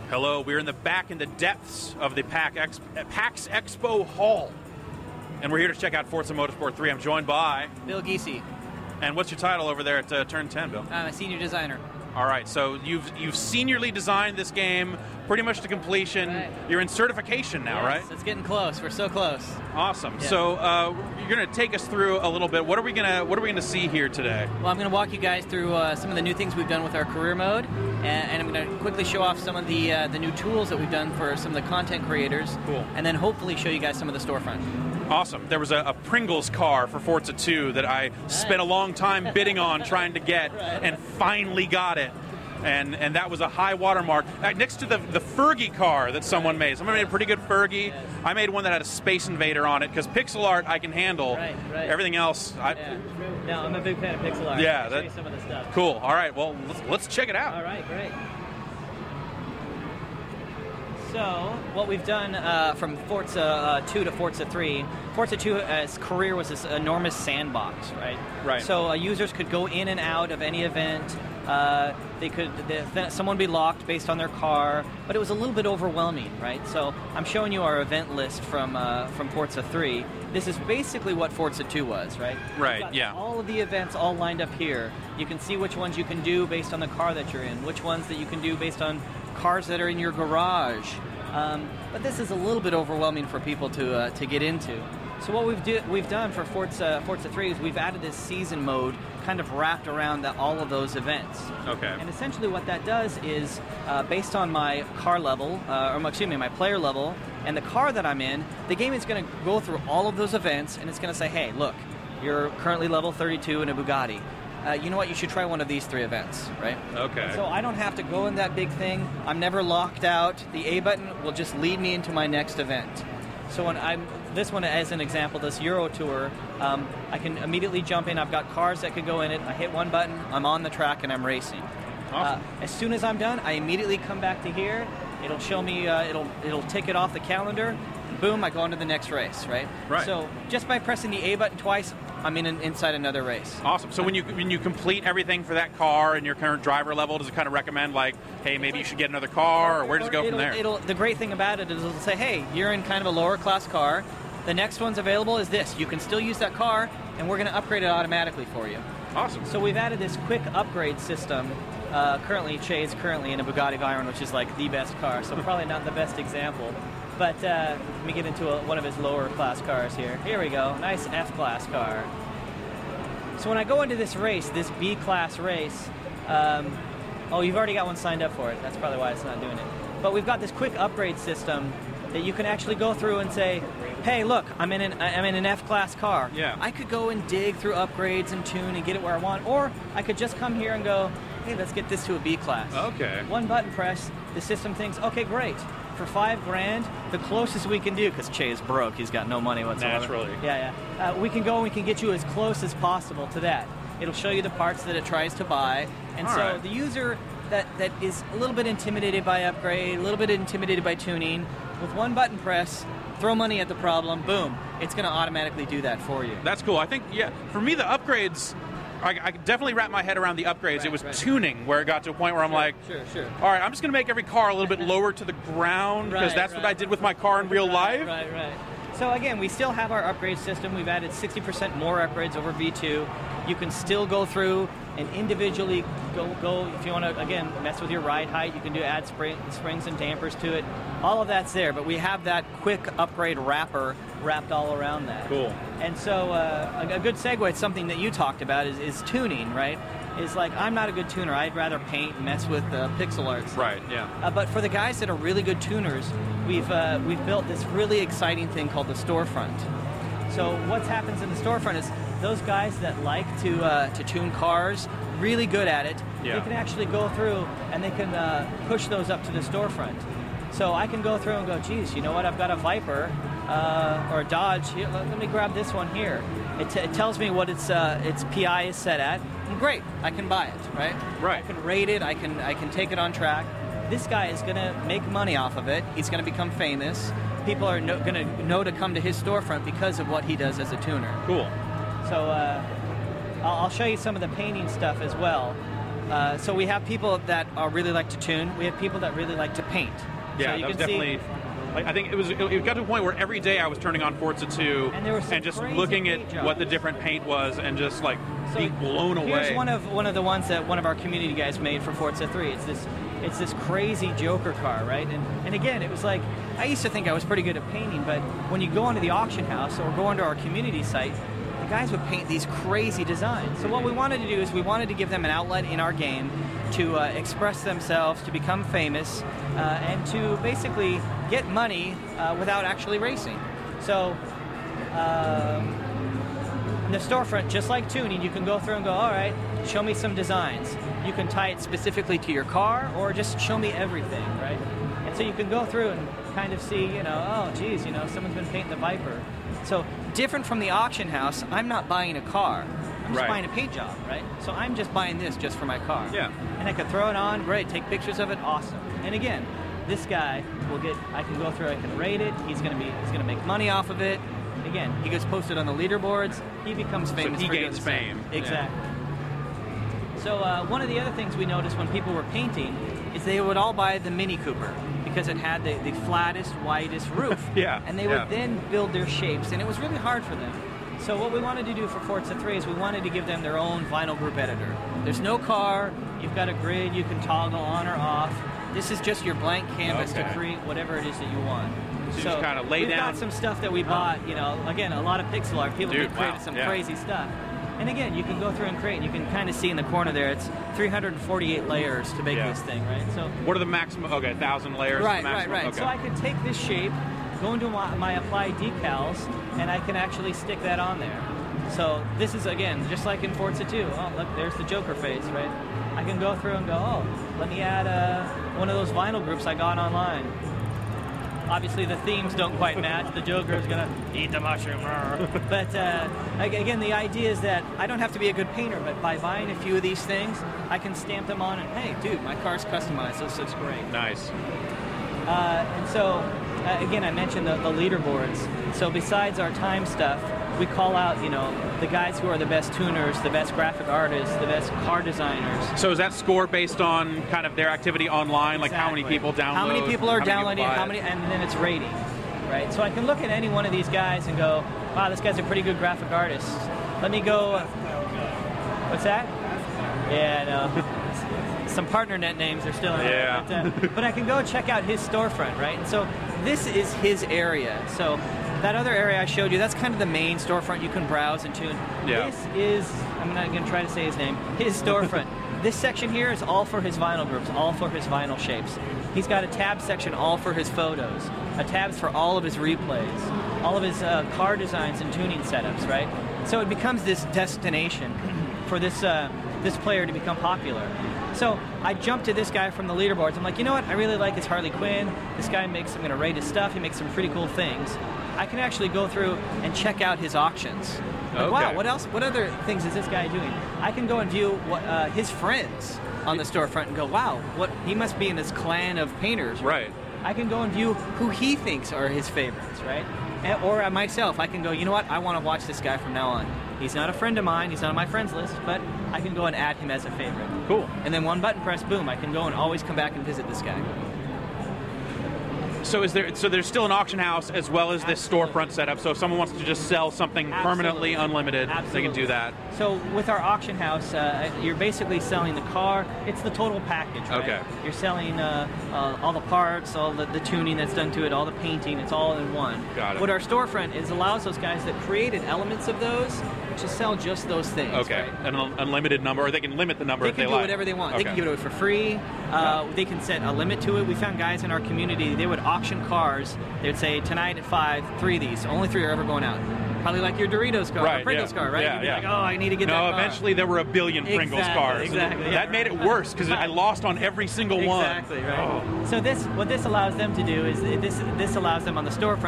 Hello, we're in the depths of the PAX Expo Hall. And we're here to check out Forza Motorsport 3. I'm joined by Bill Giese. And what's your title over there at Turn 10, Bill? I'm a senior designer. All right, so you've seniorly designed this game pretty much to completion. Right. You're in certification now, Yes, right? It's getting close. We're so close. Awesome. Yeah. So you're going to take us through a little bit. What are we gonna see here today? Well, I'm going to walk you guys through some of the new things we've done with our career mode, and I'm going to quickly show off some of the new tools that we've done for some of the content creators. Cool. And then hopefully show you guys some of the storefront. Awesome. There was a Pringles car for Forza 2 that I spent a long time bidding on trying to get, and finally got it. And that was a high watermark. Next to the Fergie car that someone made. Someone made a pretty good Fergie. Yes. I made one that had a Space Invader on it, because pixel art I can handle. Right. Everything else, No, I'm a big fan of pixel art. Yeah, I'll show you some of the stuff. Cool. All right, well, let's check it out. All right, great. So, what we've done from Forza 2 to Forza 3, Forza 2's career was this enormous sandbox, right? Right. So users could go in and out of any event. Someone would be locked based on their car, but it was a little bit overwhelming, right? So I'm showing you our event list from Forza 3. This is basically what Forza 2 was, right? Right, yeah. All of the events all lined up here. You can see which ones you can do based on the car that you're in, which ones that you can do based on cars that are in your garage. But this is a little bit overwhelming for people to get into. So what we've done for Forza 3 is we've added this season mode kind of wrapped around all of those events. Okay. And essentially what that does is, based on my car level, my player level, and the car that I'm in, the game is going to go through all of those events, and it's going to say, hey, look, you're currently level 32 in a Bugatti. You know what, you should try one of these 3 events, right? Okay. And so I don't have to go in that big thing. I'm never locked out. The A button will just lead me into my next event. So when this one as an example, this Euro Tour, I can immediately jump in. I've got cars that could go in it. I hit one button, I'm on the track, and I'm racing. Awesome. As soon as I'm done, I immediately come back to here. It'll show me, it'll tick it off the calendar. Boom, I go on to the next race, right? Right. So just by pressing the A button twice, I'm inside another race. Awesome. So when you complete everything for that car and your current driver level, does it kind of recommend, like, hey, maybe you should get another car, or where does it go from there? The great thing about it is it'll say, hey, you're in kind of a lower class car. The next one's available is this. You can still use that car, and we're going to upgrade it automatically for you. Awesome. So we've added this quick upgrade system. Currently, Che is currently in a Bugatti Veyron, which is like the best car, so probably not the best example. But let me get into one of his lower class cars here. Here we go. Nice F-class car. So when I go into this race, this B-class race, oh, you've already got one signed up for it. That's probably why it's not doing it. But we've got this quick upgrade system that you can actually go through and say, hey, look, I'm in an F-class car. Yeah. I could go and dig through upgrades and tune and get it where I want, or I could just come here and go, hey, let's get this to a B-class. Okay. One button press, the system thinks, okay, great. For $5,000, the closest we can do, because Che is broke, he's got no money whatsoever. Naturally. Yeah. We can go and we can get you as close as possible to that. It'll show you the parts that it tries to buy. And so right. the user that is a little bit intimidated by upgrade, a little bit intimidated by tuning, with one button press, throw money at the problem, boom, it's going to automatically do that for you. That's cool. I think, yeah, for me, the upgrades, I could definitely wrap my head around the upgrades. It was tuning where it got to a point where I'm like, Sure. all right, I'm just going to make every car a little bit lower to the ground, because that's what I did with my car in real life. Right. So again, we still have our upgrade system. We've added 60% more upgrades over V2. You can still go through and individually go if you want to, again, mess with your ride height. You can add springs and dampers to it. All of that's there, but we have that quick upgrade wrapper wrapped all around that. Cool. And so a good segue, it's something that you talked about, is tuning, right? Is like, I'm not a good tuner. I'd rather paint and mess with pixel arts. Right, yeah. But for the guys that are really good tuners, we've built this really exciting thing called the storefront. So what happens in the storefront is those guys that like to tune cars, really good at it, they can actually go through and they can push those up to the storefront. So I can go through and go, geez, you know what, I've got a Viper or a Dodge. Here, let me grab this one here. It tells me what its PI is set at. And great, I can buy it, right? Right. I can rate it, I can take it on track. This guy is going to make money off of it. He's going to become famous. People are going to know to come to his storefront because of what he does as a tuner. Cool. So I'll show you some of the painting stuff as well. So we have people that really like to tune. We have people that really like to paint. Yeah, so you that was can definitely. I think it got to a point where every day I was turning on Forza 2 and just looking at what the different paint was and just like being blown away. Here's one of the ones that one of our community guys made for Forza 3. It's this crazy Joker car, right? And again, it was like, I used to think I was pretty good at painting, but when you go onto the auction house or go onto our community site, the guys would paint these crazy designs. So what we wanted to do is we wanted to give them an outlet in our game to express themselves, to become famous, and to basically get money without actually racing. So in the storefront, just like tuning, you can go through and go, all right, show me some designs. You can tie it specifically to your car or just show me everything, right? And so you can go through and kind of see, oh, geez, someone's been painting the Viper. So different from the auction house, I'm not buying a car. I'm just buying a paint job, right? So I'm just buying this just for my car. Yeah. And I could throw it on, great, take pictures of it, awesome. And again, this guy I can go through, I can rate it, he's gonna make money off of it. Again, he gets posted on the leaderboards, he becomes famous. So he gains fame. Exactly. Yeah. So one of the other things we noticed when people were painting is they would all buy the Mini Cooper because it had the flattest, widest roof. Yeah. And they would then build their shapes, and it was really hard for them. So what we wanted to do for Forza 3 is we wanted to give them their own vinyl group editor. There's no car, you've got a grid you can toggle on or off. This is just your blank canvas to create whatever it is that you want. So you just kind of lay we've down. Got some stuff that we bought, again, a lot of pixel art. People have created some crazy stuff. And again, you can go through and create. You can kind of see in the corner there, it's 348 layers to make this thing, right? So what are the maximum? Okay, 1,000 layers. Right, maximum? right. Okay. So I could take this shape, go into my apply decals, and I can actually stick that on there. So this is, again, just like in Forza 2. Oh, look, there's the Joker face, right? I can go through and go, oh, let me add one of those vinyl groups I got online. Obviously, the themes don't quite match. The Joker is going to eat the mushroom. But again, the idea is that I don't have to be a good painter, but by buying a few of these things, I can stamp them on and, hey, dude, my car's customized. This looks great. Nice. And so, again, I mentioned the leaderboards. So besides our time stuff, we call out, the guys who are the best tuners, the best graphic artists, the best car designers. So is that score based on kind of their activity online, like how many people download? How many people are downloading, and then it's rating, right? So I can look at any one of these guys and go, wow, this guy's a pretty good graphic artist. Let me go, what's that? Yeah, no. Some partner net names are still in there. But I can go check out his storefront, right? And so this is his area. So that other area I showed you, that's kind of the main storefront you can browse and tune. Yeah. This is, I'm not going to try to say his name, his storefront. This section here is all for his vinyl groups, all for his vinyl shapes. He's got a tab section all for his photos, a tabs for all of his replays, all of his car designs and tuning setups, right? So it becomes this destination for this player to become popular. So I jumped to this guy from the leaderboards. I'm like, you know what? I really like his Harley Quinn. This guy I'm going to rate his stuff. He makes some pretty cool things. I can actually go through and check out his auctions. Like, wow, what else? What other things is this guy doing? I can go and view what his friends on the storefront and go, wow, he must be in this clan of painters. Right. I can go and view who he thinks are his favorites, right? Or myself, I can go, you know what? I want to watch this guy from now on. He's not a friend of mine. He's not on my friends list, but I can go and add him as a favorite. Cool. And then one button press, boom, I can go and always come back and visit this guy. So there's still an auction house as well as this storefront setup. So if someone wants to just sell something permanently unlimited, they can do that. So with our auction house, you're basically selling the car. It's the total package, right? Okay. You're selling all the parts, all the tuning that's done to it, all the painting. It's all in one. Got it. What our storefront is allows those guys that created elements of those to sell just those things. Okay. Right? An unlimited number, or they can limit the number if they like. They can do whatever they want. Okay. They can give it away for free. They can set a limit to it. We found guys in our community, they would auction cars. They would say, tonight at 5, 3 of these. Only 3 are ever going out. Probably like your Doritos car, or Pringles car, right? You'd be like, oh, I need to get that car. No, eventually there were a billion Pringles cars. Exactly. That made it worse because I lost on every single one. Exactly, right. So what this allows them to do is this allows them on the storefront